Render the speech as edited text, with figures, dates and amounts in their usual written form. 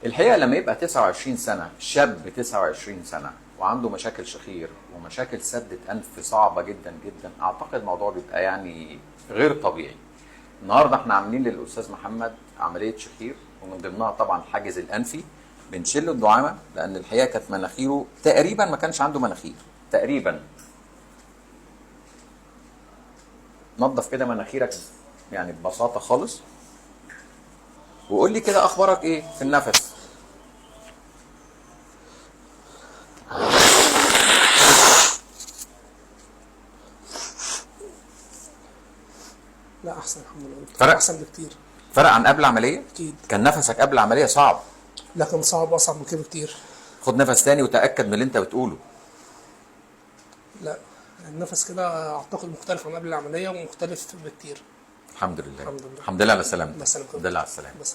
الحقيقه لما يبقى 29 سنه شاب 29 سنه وعنده مشاكل شخير ومشاكل سدة انف صعبه جدا جدا، اعتقد الموضوع بيبقى يعني غير طبيعي. النهارده احنا عاملين للاستاذ محمد عمليه شخير، ومن ضمنها طبعا الحاجز الانفي. بنشيل له الدعامه لان الحقيقه كانت مناخيره تقريبا ما كانش عنده مناخير تقريبا. نظف كده مناخيرك يعني ببساطه خالص، وقول لي كده اخبارك ايه في النفس. لا احسن الحمد لله. فرق؟ احسن بكتير. فرق عن قبل العمليه؟ اكيد. كان نفسك قبل العمليه صعب؟ لكن صعب، اصعب من كده بكتير. خد نفس تاني وتاكد من اللي انت بتقوله. لا النفس كده اعتقد مختلف عن قبل العمليه ومختلف بكتير. الحمد لله. الحمد لله. الحمد لله على السلامه. بس الحمد لله على السلامه. بس